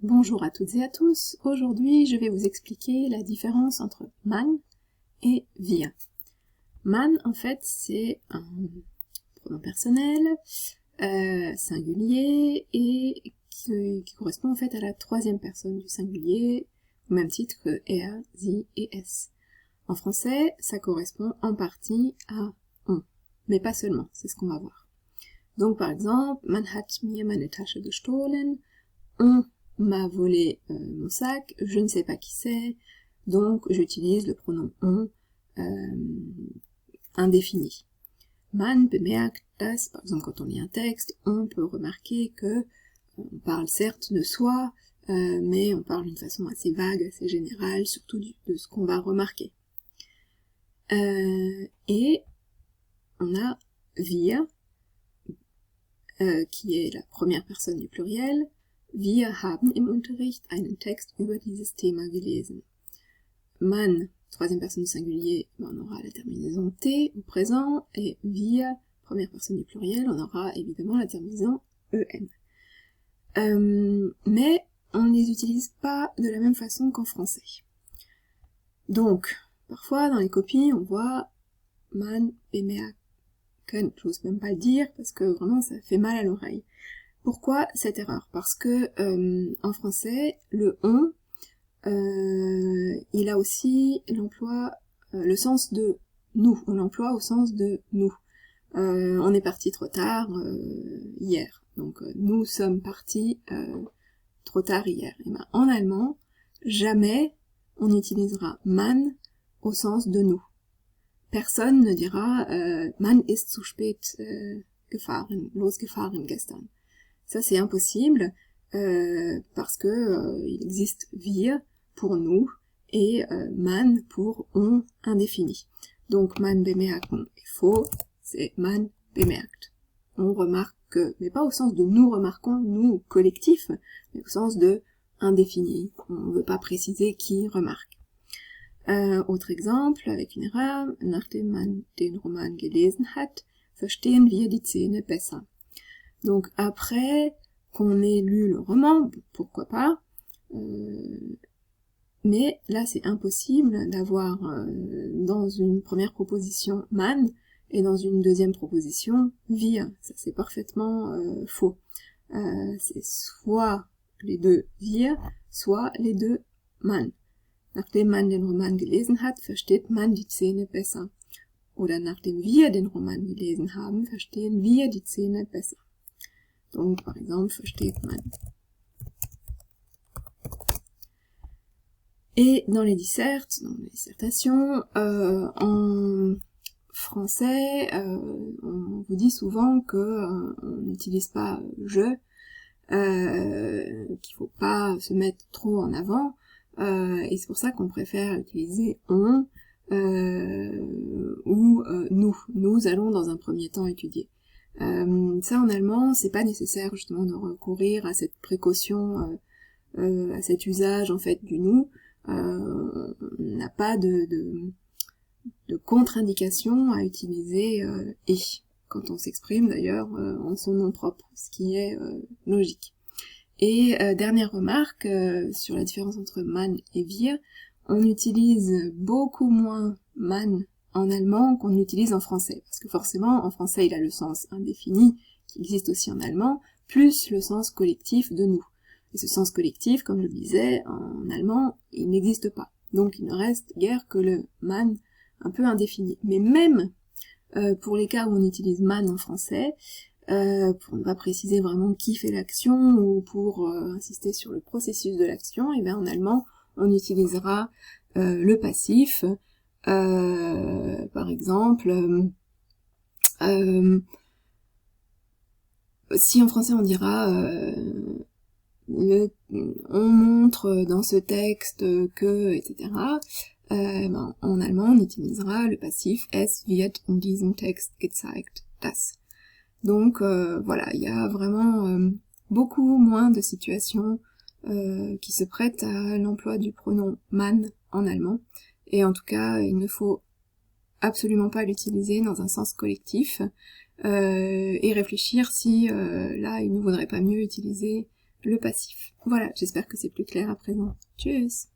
Bonjour à toutes et à tous, aujourd'hui je vais vous expliquer la différence entre man et wir. Man en fait c'est un pronom personnel, singulier et qui correspond en fait à la troisième personne du singulier, au même titre que er, sie et es. En français ça correspond en partie à on, mais pas seulement, c'est ce qu'on va voir. Donc par exemple, man hat mir meine Tasche gestohlen, on m'a volé mon sac, je ne sais pas qui c'est, donc j'utilise le pronom on indéfini. Man bemerkt das, par exemple quand on lit un texte, on peut remarquer que on parle certes de soi, mais on parle d'une façon assez vague, assez générale, surtout de ce qu'on va remarquer. Et on a wir, qui est la première personne du pluriel. Wir haben im Unterricht einen Text über dieses Thema gelesen. Man, troisième personne du singulier, on aura la terminaison T au présent, et wir, première personne du pluriel, on aura évidemment la terminaison EN. Mais on ne les utilise pas de la même façon qu'en français. Donc, parfois dans les copies, on voit man bemerken, j'ose même pas le dire, parce que vraiment ça fait mal à l'oreille. Pourquoi cette erreur? Parce que en français, le on, il a aussi l'emploi, le sens de nous. On l'emploie au sens de nous. On est parti trop tard hier. Donc nous sommes partis trop tard hier. Et ben, en allemand, jamais on utilisera man au sens de nous. Personne ne dira man ist zu spät losgefahren gestern. Ça c'est impossible parce que il existe wir pour nous et man pour on indéfini. Donc man bemerken est faux, c'est man bemerkt. On remarque que, mais pas au sens de nous remarquons, nous collectif, mais au sens de indéfini. On ne veut pas préciser qui remarque. Autre exemple, avec une erreur, nachdem man den Roman gelesen hat, verstehen wir die Szene besser. Donc après qu'on ait lu le roman, pourquoi pas, mais là c'est impossible d'avoir dans une première proposition man et dans une deuxième proposition wir. Ça c'est parfaitement faux. C'est soit les deux wir, soit les deux man. Nachdem man den Roman gelesen hat, versteht man die Szene besser. Oder nachdem wir den Roman gelesen haben, verstehen wir die Szene besser. Donc, par exemple, versteht man. Et dans les dissertes, dans les dissertations, en français, on vous dit souvent que on n'utilise pas je, qu'il faut pas se mettre trop en avant, et c'est pour ça qu'on préfère utiliser on ou nous. Nous allons dans un premier temps étudier. Ça en allemand, c'est pas nécessaire justement de recourir à cette précaution, à cet usage en fait du nous. On n'a pas de contre-indication à utiliser et quand on s'exprime d'ailleurs en son nom propre, ce qui est logique. Et dernière remarque sur la différence entre man et wir, on utilise beaucoup moins man en allemand qu'on utilise en français, parce que forcément en français il a le sens indéfini qui existe aussi en allemand, plus le sens collectif de nous. Et ce sens collectif, comme je le disais, en allemand il n'existe pas. Donc il ne reste guère que le man un peu indéfini. Mais même pour les cas où on utilise man en français, pour ne pas préciser vraiment qui fait l'action ou pour insister sur le processus de l'action, et bien en allemand on utilisera le passif. Par exemple, si en français on dira on montre dans ce texte que, etc., ben, en allemand on utilisera le passif es wird in diesem Text gezeigt, das. Donc voilà, il y a vraiment beaucoup moins de situations qui se prêtent à l'emploi du pronom man en allemand, et en tout cas il ne faut absolument pas l'utiliser dans un sens collectif, et réfléchir si là il ne vaudrait pas mieux utiliser le passif. Voilà, j'espère que c'est plus clair à présent. Tchuss!